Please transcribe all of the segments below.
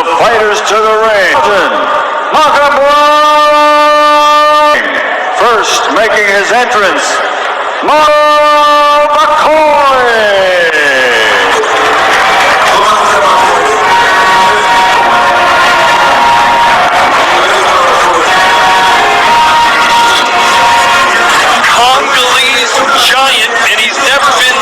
the fighters to the ring. First making his entrance, bakole. Congolese giant, and he's never been.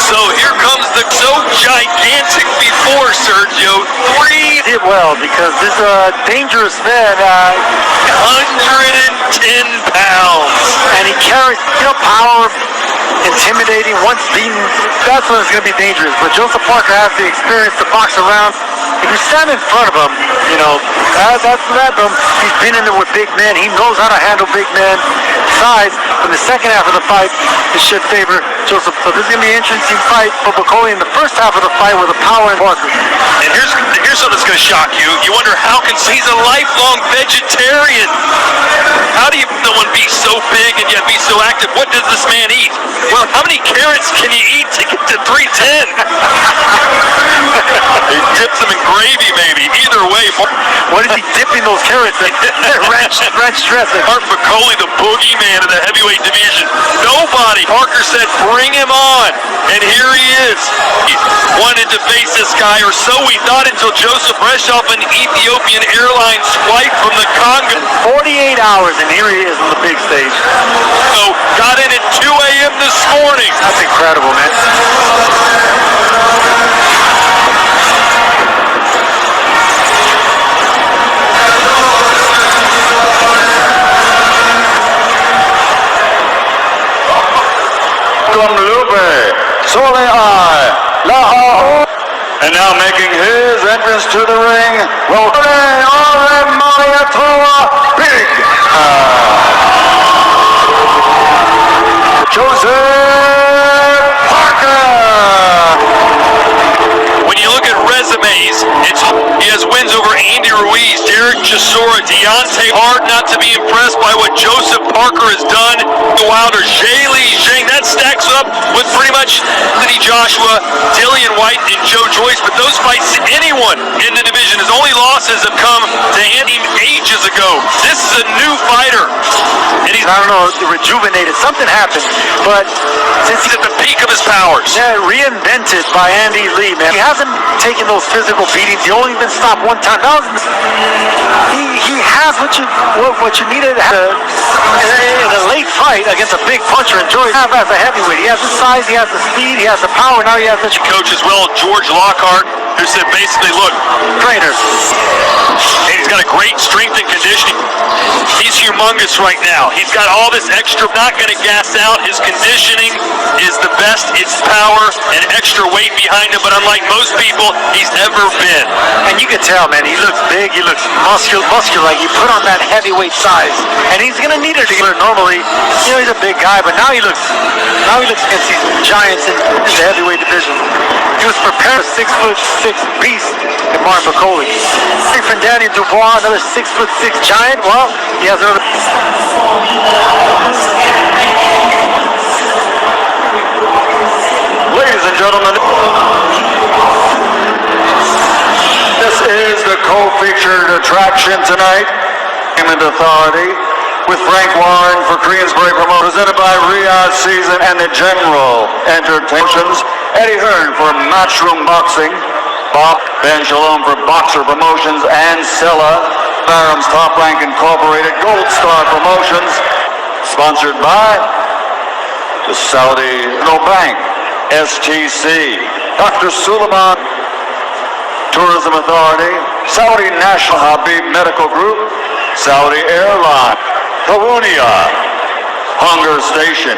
So here comes the so gigantic before, Sergio. 3 did well because this is a dangerous man. 110 pounds. And he carries power, intimidating, once beaten. That's when it's going to be dangerous. But Joseph Parker has the experience to box around. If you stand in front of him, that's that. He's been in there with big men. He knows how to handle big men. Besides, in the second half of the fight, it should favor Joseph. So this is going to be an interesting fight for bakole in the first half of the fight with the power and Parker. And here's something that's going to shock you. You wonder he's a lifelong vegetarian. How do someone be so big and yet be so active? What does this man eat? Well, how many carrots can you eat to get to 310? He dips them in gravy, maybe. Either way. What is he dipping those carrots in? ranch dressing. Art bakole, the boogeyman of the heavyweight division. Nobody. Parker said, bring him on. And here he is. He wanted to face this guy, or so we thought, until Joseph, fresh off an Ethiopian Airlines flight from the Congo. 48 hours, and here he is on the big stage. So, got in at 2 a.m. this morning. That's incredible, man. And now making his entrance to the ring, Big Joseph Parker. When you look at resumes, he has wins over Andy Ruiz, Derek Chisora, Deontay. Hard not to be impressed by what Joseph Parker has done. The Wilder, Zhang, that stacks up with pretty much Anthony Joshua, Dillian White, and Joe Joyce. But those fights, anyone in the division, his only losses have come to Andy ages ago. This is a new fighter. And he's, rejuvenated. Something happened. But since he's at the peak of his powers. Yeah, reinvented by Andy Lee, man. He hasn't taken those physical beatings. He only been stopped one time. He has what you needed in a late fight against a big puncher. And Joyce as a heavyweight. He has the size, he has the speed, he has the power. Now he has the coach as well, George Lockhart, who said basically, look, trainers. And he's got a great strength and conditioning. He's humongous right now. He's got all this extra, not going to gas out. His conditioning is the best. It's power and extra weight behind him, but unlike most people he's ever been. And you can tell, man, he looks big, he looks muscular, like he put on that heavyweight size. And he's going to need it normally. He's a big guy, but now he looks against these giants in the heavyweight division. He was prepared, a 6'6" beast in Martin bakole. From Danny Dubois, another 6'6" giant. Well, he has another. Ladies and gentlemen, this is the co-featured attraction tonight. Entertainment Authority with Frank Warren for Queensbury Promotion, presented by Riyadh Season and the General Entertainment. Eddie Hearn for Matchroom Boxing, Bob Ben Shalom for Boxer Promotions, and Sella Barham's Top Rank Incorporated, Gold Star Promotions, sponsored by the Saudi Bank, STC, Dr. Suleiman Tourism Authority, Saudi National Habib Medical Group, Saudi Airline, Kawunia, Hunger Station,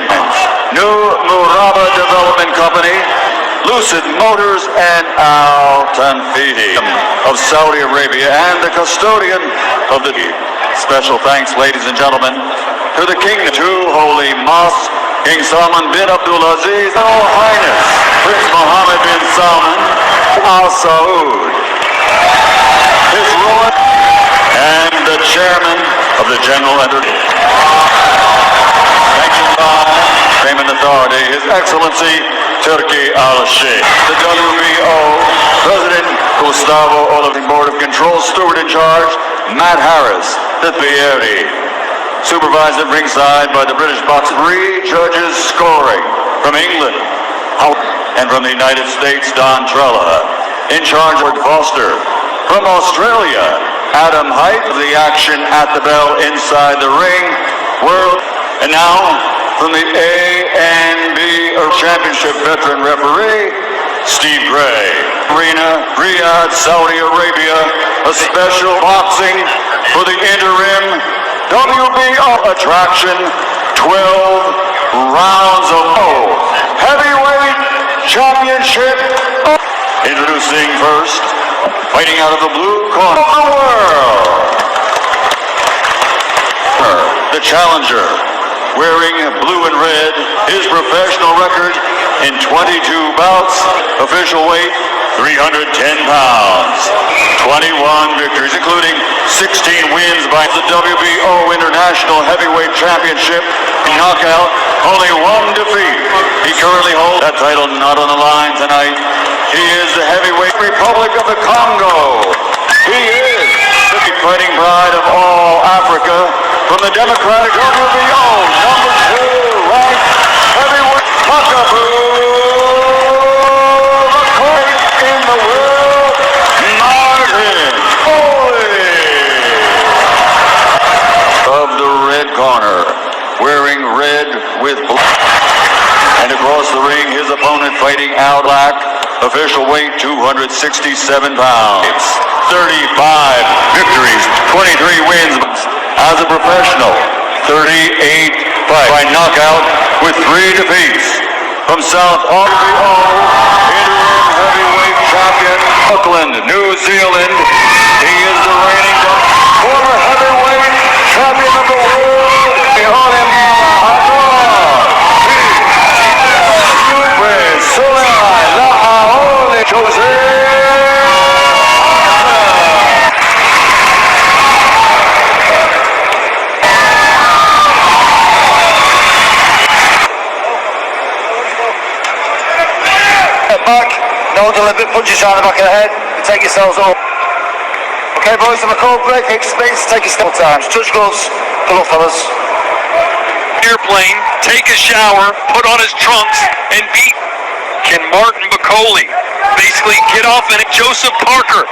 New Muraba Development Company, Lucid Motors, and Al Tanfidi of Saudi Arabia, and the custodian of the special thanks, ladies and gentlemen, to the King, to Holy Mosque, King Salman bin Abdulaziz, and All Highness Prince Mohammed bin Salman Al Saud, His Royal, and the Chairman of the General Entertainment. Sanctioned by Entertainment Authority, His Excellency Turkey al-Sheikh. The WBO President Gustavo Oliveira, Board of Control Steward in charge, Matt Harris, the Pieri. Supervised at ringside by the British boxer. 3 judges scoring from England and from the United States, Don Trella. In charge, Ward Foster. From Australia, Adam Height. The action at the bell inside the ring. World. And now, from the ANB Championship veteran referee, Steve Gray. Arena, Riyadh, Saudi Arabia, a special boxing for the interim WBO attraction, 12 rounds of heavyweight championship. Introducing first, fighting out of the blue corner of the world, the challenger, wearing blue and red, his professional record in 22 bouts, official weight 310 pounds, 21 victories, including 16 wins by the WBO International Heavyweight Championship knockout, only 1 defeat. He currently holds that title, not on the line tonight. He is the Heavyweight Republic of the Congo. He is the fighting pride of all Africa from the Democratic WBO number 2 ranked heavyweight in the world, Martin of the red corner, wearing red with black. And across the ring, his opponent fighting out black, official weight 267 pounds, 35 victories, 23 wins as a professional, 38 fights by knockout with 3 defeats. From South Africa, interim heavyweight champion, Auckland, New Zealand. He is the reigning former heavyweight champion of the world. Back, no deliberate punches on the back of the head, and take yourselves up. Okay boys, I'm a cold break, space, take your step times. Touch gloves, good luck fellas. Airplane, take a shower, put on his trunks, and beat can Martin Bakole basically get off in it. Joseph Parker,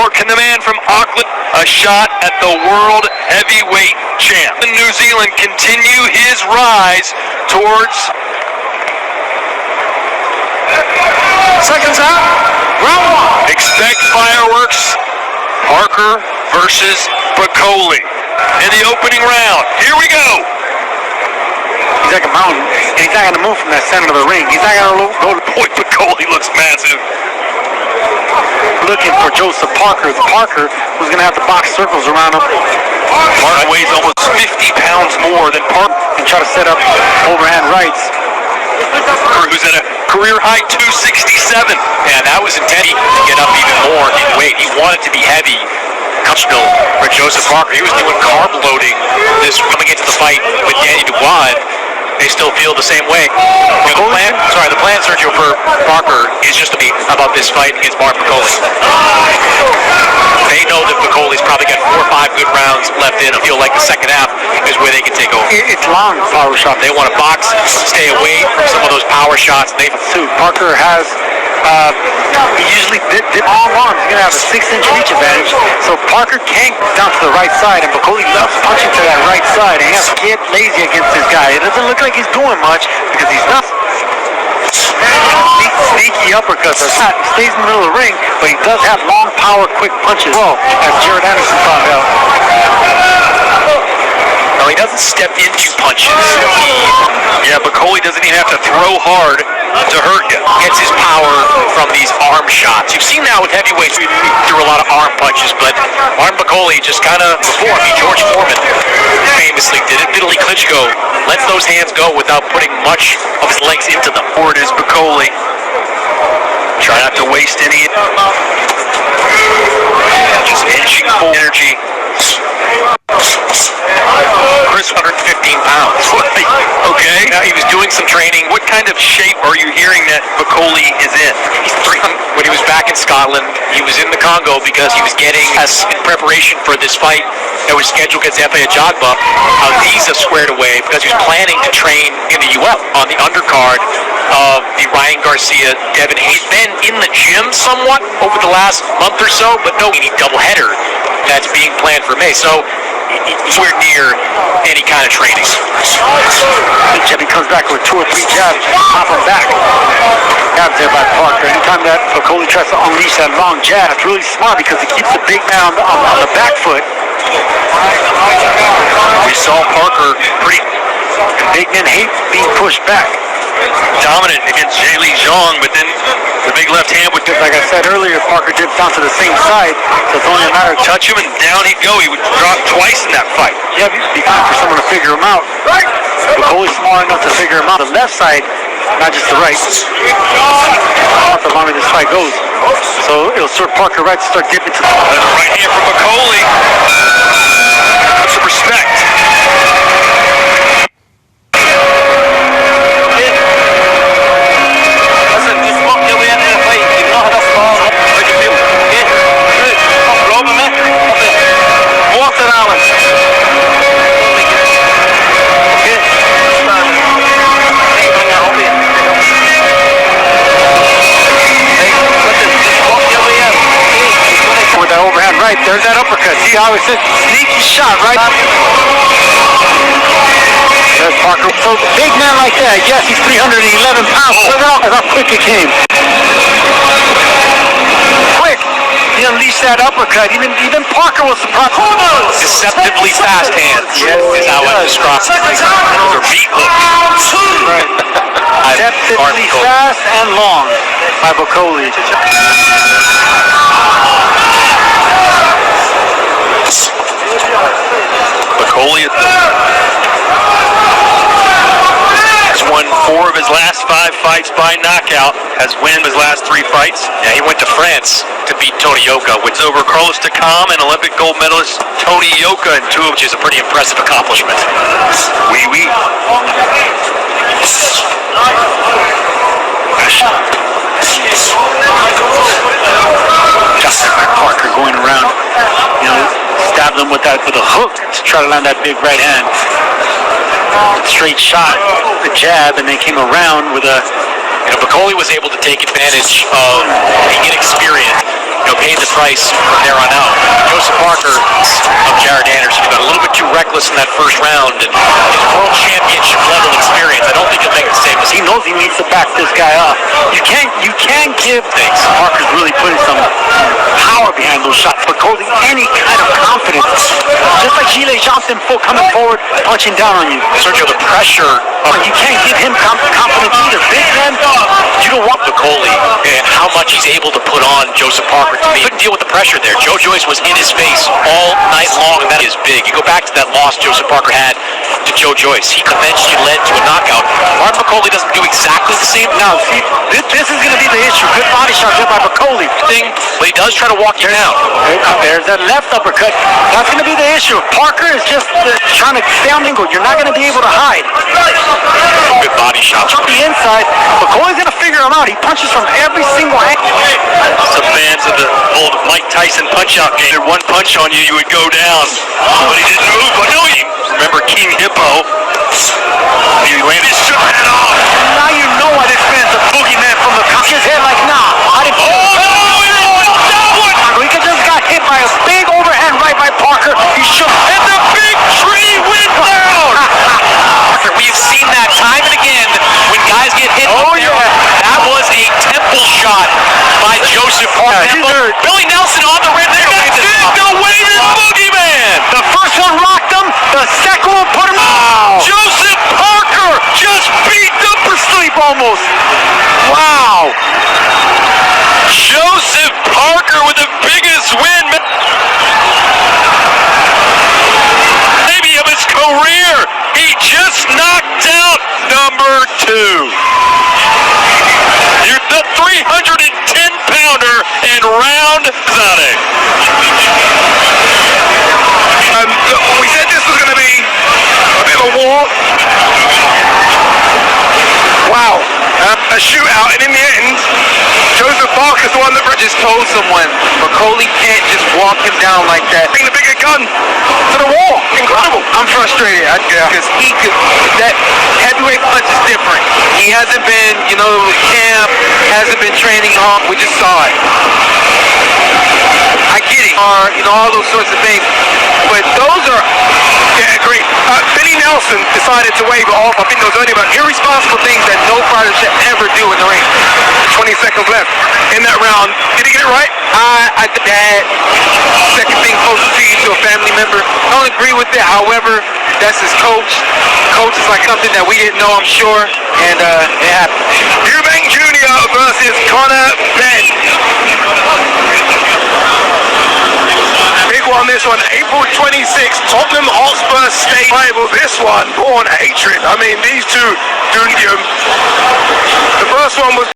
or can the man from Auckland, a shot at the world heavyweight champ? New Zealand continue his rise towards Seconds out, round 1. expect fireworks. Parker versus Bakole in the opening round. Here we go. He's like a mountain, and he's not going to move from that center of the ring. He's not going to go. Boy, Bakole looks massive. Looking for Joseph Parker. Parker was going to have to box circles around him. Parker weighs almost 50 pounds more than Parker, And try to set up overhand rights. who's at a career high 267. Yeah, that was intended to get up even more in weight. He wanted to be heavy. Comfortable for Joseph Parker. He was doing carb loading this coming into the fight with Danny Dubois. They still feel the same way. The plan, Sergio, for Parker is just to be about this fight against Martin Bakole. They know that Bacole's probably got 4 or 5 good rounds left in. I feel like the second half is where they can take over. It's long power shot. They want to box, stay away from some of those power shots. Parker has, he usually did all arms. He's going to have a 6-inch reach advantage. So Parker can't down to the right side, and Bakole loves punching to that right side. And he has to get lazy against this guy. It doesn't look like he's doing much because he's not. Sneaky uppercuts. He stays in the middle of the ring, but he does have long power, quick punches. Well, as Jared Anderson found out. No, he doesn't step into punches. Bakole doesn't even have to throw hard to hurt you. Gets his power from these arm shots. You've seen now with heavyweights, we threw a lot of arm punches, but Martin Bakole just kind of, before, George Foreman famously did it. Vitaly Klitschko lets those hands go without putting much of his legs into them. Forward is Bakole. Try not to waste any. Just inching full energy. Chris, 115 pounds. Okay. Now, he was doing some training. What kind of shape are you hearing that bakole is in? When he was back in Scotland, he was in the Congo because he was getting, in preparation for this fight that was scheduled against Efe Ajagba, a visa squared away because he was planning to train in the UF on the undercard of the Ryan Garcia Devin Hayes. He's been in the gym somewhat over the last month or so, but no any doubleheader that's being planned for May. So he's nowhere near any kind of training. He comes back with 2 or 3 jabs, pop him back. Jabs there by Parker. Anytime that bakole tries to unleash that long jab, it's really smart because it keeps the big man on the back foot. We saw Parker pretty Big men hate being pushed back. dominant against Jaylee Zhang, but then the big left hand would Like I said earlier, Parker dips down to the same side, so it's only a matter of touch him and down he'd go. He would drop twice in that fight. Yeah, it'd be time for someone to figure him out. Bakole's smart enough to figure him out. The left side, not just the right. That's how long this fight goes. So it'll serve Parker right to start dipping to the Right hand from bakole. Put some respect. Right, there's that uppercut. See how it's a sneaky shot, right? There's Parker. So big man like that, yes, he's 311 pounds. Look at how quick it came. Quick. He unleashed that uppercut. Even Parker was surprised. Deceptively fast hands is how I describe it. Those are meat hooks. Right. Deceptively fast and long by bakole. Bakole has won 4 of his last 5 fights by knockout, has won his last 3 fights. Yeah, he went to France to beat Tony Yoka, which It's over Carlos Takam and Olympic gold medalist Tony Yoka in 2 of is a pretty impressive accomplishment. Oui. Just like Parker going around, stabbed him with a hook to try to land that big right hand. Straight shot, the jab, and then came around with a. Bakole was able to take advantage of the inexperience, paid the price from there on out. Joseph Parker of Jared Anderson got a little bit too reckless in that first round, and his world championship level experience, I don't think he'll make the same mistake. He knows he needs to back this guy up. You can't give things. Parker's really putting some power behind those shots. Bakole, any kind of confidence. Just like Gile Johnson coming forward, punching down on you. Sergio, the pressure. You can't give him confidence either. Big man, you don't want Bakole and how much he's able to put on Joseph Parker. To me, he couldn't deal with the pressure there. Joe Joyce was in his face all night long, and that is big. You go back to that loss Joseph Parker had to Joe Joyce. He eventually led to a knockout. Martin Bakole doesn't do exactly the same. Now, see, this is going to be the issue. Good body shot there by Bakole. But he does try to walk you down. There's that left uppercut. That's going to be the issue. Parker is just trying to stay on angle. You're not going to be able to hide. Good body shot. From the inside, Bakole's going to figure him out. He punches from every single angle. Some fans of the old Mike Tyson punch-out game. One punch on you, you would go down. But he didn't move. But no, he remember King Hippo. He ran his head off. Now you know why this man's a boogeyman from the cock. His head like, nah, I didn't feel He just got hit by a big overhand right by Parker. He shook. And the big tree went down. We've seen that time and again when guys get hit. Oh, yeah. That was a temple shot by Joseph Parker. Billy Nelson on the red. The waving boogeyman. The first one rocked him. The second one put him out. Joseph Parker just beat the Sleep almost. Wow. Joseph Parker with the biggest win maybe of his career. He just knocked out number 2. You're the 310-pounder in round Zane. We said this was going to be a bit of a war. a shootout, and in the end, Joseph Parker's the one that Just told someone, bakole can't just walk him down like that. bring the bigger gun to the wall. Incredible. I'm frustrated because he could. That heavyweight punch is different. He hasn't been, camp, hasn't been training hard. We just saw it. I get it. All those sorts of things. But those are. Yeah, agree. Billy Nelson decided to wave it off. I think there was only about Irresponsible things that no fighter should ever do in the ring. 20 seconds left in that round. Did he get it right? That second thing closest to you to a family member. I don't agree with it. However, that's his coach. Coach is like something that we didn't know, I'm sure. And it happened. Eubank Jr. versus Conor Benn. Big one, this one, April 26th, Tottenham Hotspur State rival. This one, born hatred. I mean, these two, the first one was